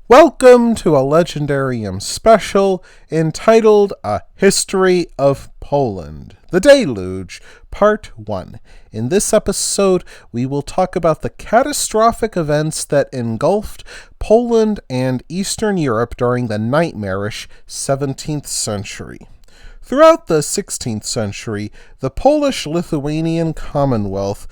Welcome to a Legendarium special entitled A History of Poland, the Deluge, Part 1. In this episode, we will talk about the catastrophic events that engulfed Poland and Eastern Europe during the nightmarish 17th century. Throughout the 16th century, the Polish-Lithuanian Commonwealth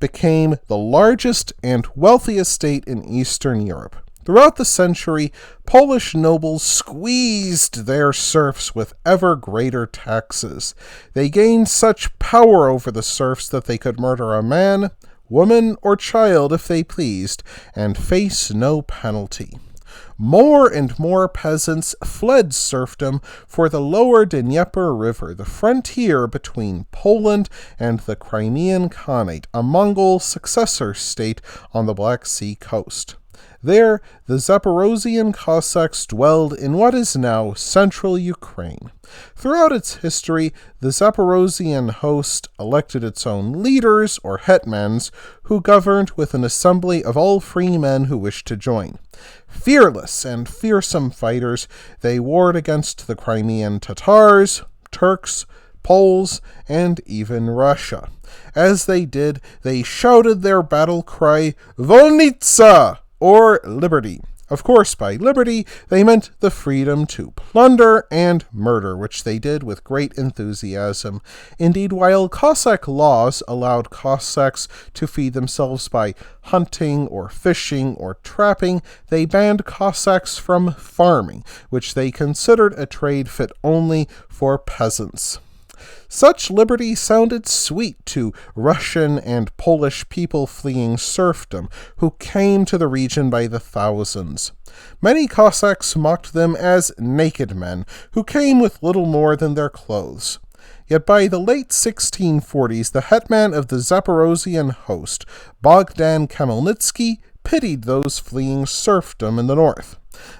became the largest and wealthiest state in Eastern Europe. Throughout the century, Polish nobles squeezed their serfs with ever greater taxes. They gained such power over the serfs that they could murder a man, woman, or child if they pleased, and face no penalty. More and more peasants fled serfdom for the lower DNIEPER River, the frontier between Poland and the Crimean Khanate, a Mongol successor state on the Black Sea coast. There, the Zaporozhian Cossacks dwelled in what is now central Ukraine. Throughout its history, the Zaporozhian host elected its own leaders, or hetmans, who governed with an assembly of all free men who wished to join. Fearless and fearsome fighters, they warred against the Crimean Tatars, Turks, Poles, and even Russia. As they did, they shouted their battle cry, Volnitsa! Or liberty. Of course, by liberty, they meant the freedom to plunder and murder, which they did with great enthusiasm. Indeed, while Cossack laws allowed Cossacks to feed themselves by hunting or fishing or trapping, they banned Cossacks from farming, which they considered a trade fit only for peasants. Such liberty sounded sweet to Russian and Polish people fleeing serfdom, who came to the region by the thousands. Many Cossacks mocked them as naked men, who came with little more than their clothes. Yet by the late 1640s, the hetman of the Zaporozhian host, Bogdan Khmelnitsky, pitied those fleeing serfdom in the north.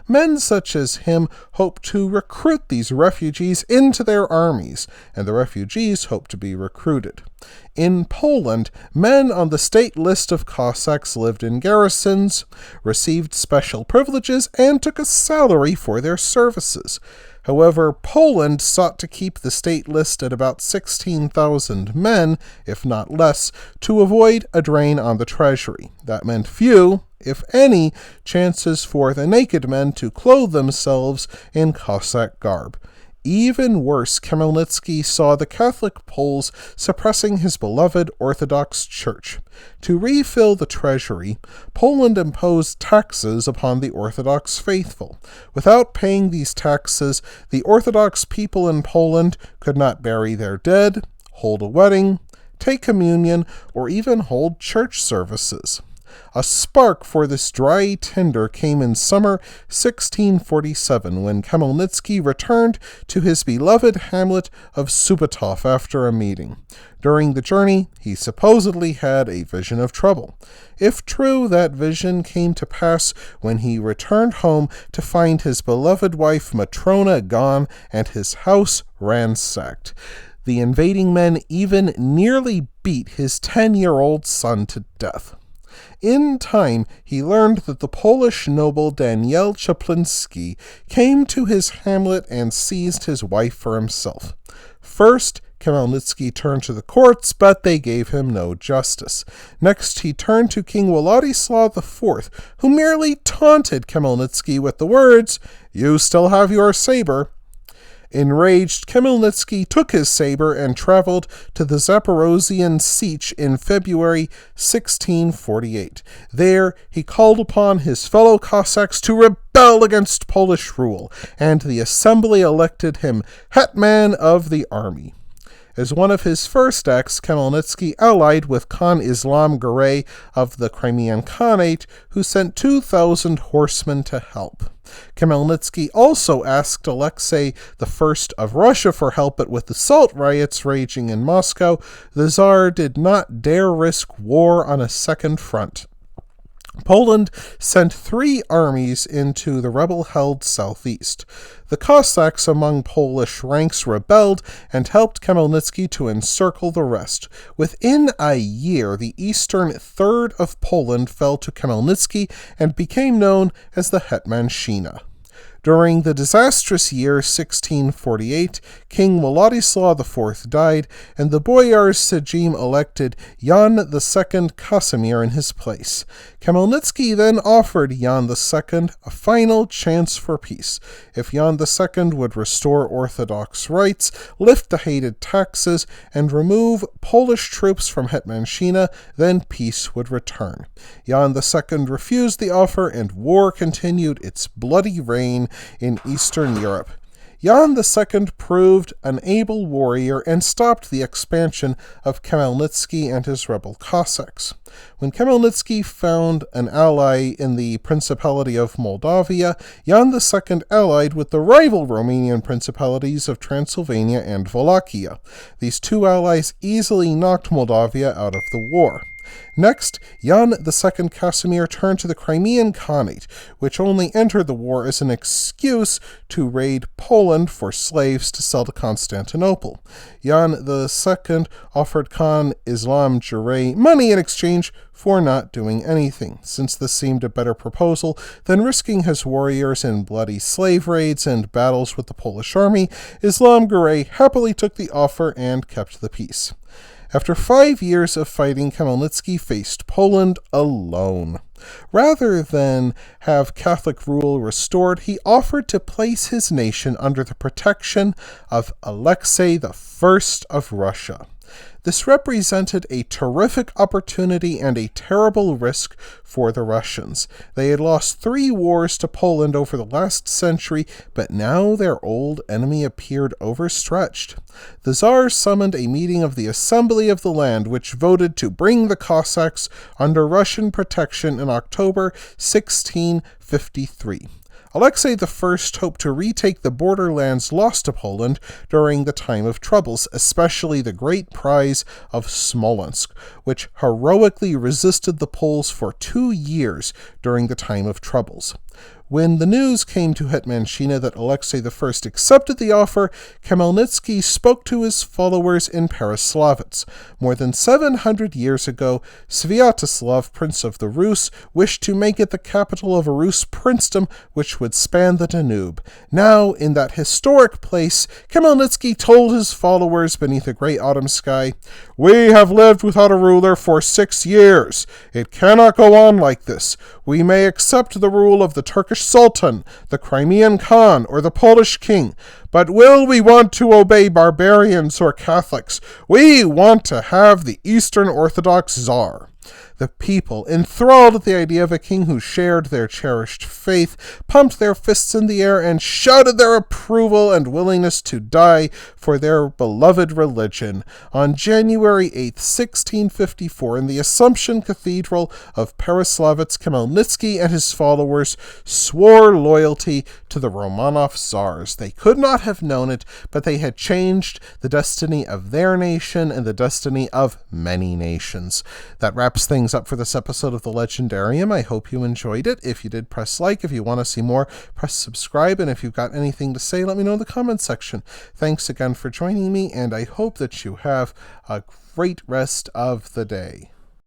Men such as him hoped to recruit these refugees into their armies, and the refugees hoped to be recruited. In Poland, men on the state list of Cossacks lived in garrisons, received special privileges, and took a salary for their services. However, Poland sought to keep the state list at about 16,000 men, if not less, to avoid a drain on the treasury. That meant few, if any, chances for the naked men to clothe themselves in Cossack garb. Even worse, Khmelnitsky saw the Catholic Poles suppressing his beloved Orthodox Church. To refill the treasury, Poland imposed taxes upon the Orthodox faithful. Without paying these taxes, the Orthodox people in Poland could not bury their dead, hold a wedding, take communion, or even hold church services. A spark for this dry tinder came in summer 1647 when Khmelnitsky returned to his beloved hamlet of Subotov after a meeting. During the journey, he supposedly had a vision of trouble. If true, that vision came to pass when he returned home to find his beloved wife Matrona gone and his house ransacked. The invading men even nearly beat his 10-year-old son to death. In time, he learned that the Polish noble Daniel Czaplinski came to his hamlet and seized his wife for himself. First, Khmelnitsky turned to the courts, but they gave him no justice. Next, he turned to King Władysław IV, who merely taunted Khmelnitsky with the words, "You still have your saber." Enraged, Khmelnitsky took his saber and traveled to the Zaporozhian Sich in February 1648. There, he called upon his fellow Cossacks to rebel against Polish rule, and the assembly elected him hetman of the army. As one of his first acts, Khmelnitsky allied with Khan Islam Garay of the Crimean Khanate, who sent 2,000 horsemen to help. Khmelnitsky also asked Alexei I of Russia for help, but with the salt riots raging in Moscow, the Tsar did not dare risk war on a second front. Poland sent 3 armies into the rebel-held southeast. The Cossacks among Polish ranks rebelled and helped Khmelnitsky to encircle the rest. Within a year, the eastern third of Poland fell to Khmelnitsky and became known as the Hetmanshina. During the disastrous year 1648, King Władysław IV died, and the Boyars Sejm elected Jan II Casimir in his place. Khmelnitsky then offered Jan II a final chance for peace. If Jan II would restore Orthodox rights, lift the hated taxes, and remove Polish troops from Hetmanshina, then peace would return. Jan II refused the offer, and war continued its bloody reign in Eastern Europe. Jan II proved an able warrior and stopped the expansion of Khmelnitsky and his rebel Cossacks. When Khmelnitsky found an ally in the Principality of Moldavia, Jan II allied with the rival Romanian principalities of Transylvania and Wallachia. These 2 allies easily knocked Moldavia out of the war. Next, Jan II Casimir turned to the Crimean Khanate, which only entered the war as an excuse to raid Poland for slaves to sell to Constantinople. Jan II offered Khan Islam Jure money in exchange for not doing anything, since this seemed a better proposal than risking his warriors in bloody slave raids and battles with the Polish army. Islam Jure happily took the offer and kept the peace. After 5 years of fighting, Khmelnitsky faced Poland alone. Rather than have Catholic rule restored, he offered to place his nation under the protection of Alexei I of Russia. This represented a terrific opportunity and a terrible risk for the Russians. They had lost 3 wars to Poland over the last century, but now their old enemy appeared overstretched. The Tsar summoned a meeting of the Assembly of the Land, which voted to bring the Cossacks under Russian protection in October 1653. Alexei I hoped to retake the borderlands lost to Poland during the time of troubles, especially the great prize of Smolensk, which heroically resisted the Poles for 2 years during the time of troubles. When the news came to Hetmanshina that Alexei I accepted the offer, Khmelnitsky spoke to his followers in Pereslavets. More than 700 years ago, Sviatoslav, Prince of the Rus, wished to make it the capital of a Rus princedom which would span the Danube. Now, in that historic place, Khmelnitsky told his followers beneath a grey autumn sky, "We have lived without a ruler for 6 years. It cannot go on like this. We may accept the rule of the Turkish Sultan, the Crimean Khan, or the Polish king, but will we want to obey barbarians or Catholics? We want to have the Eastern Orthodox Tsar." The people, enthralled at the idea of a king who shared their cherished faith, pumped their fists in the air and shouted their approval and willingness to die for their beloved religion. On January 8, 1654, in the Assumption Cathedral of Pereslavets, Khmelnitsky and his followers swore loyalty to the Romanov Tsars. They could not have known it, but they had changed the destiny of their nation and the destiny of many nations. That wraps things up for this episode of The Legendarium. I hope you enjoyed it. If you did, press like. If you want to see more, press subscribe. And if you've got anything to say, let me know in the comments section. Thanks again for joining me, and I hope that you have a great rest of the day.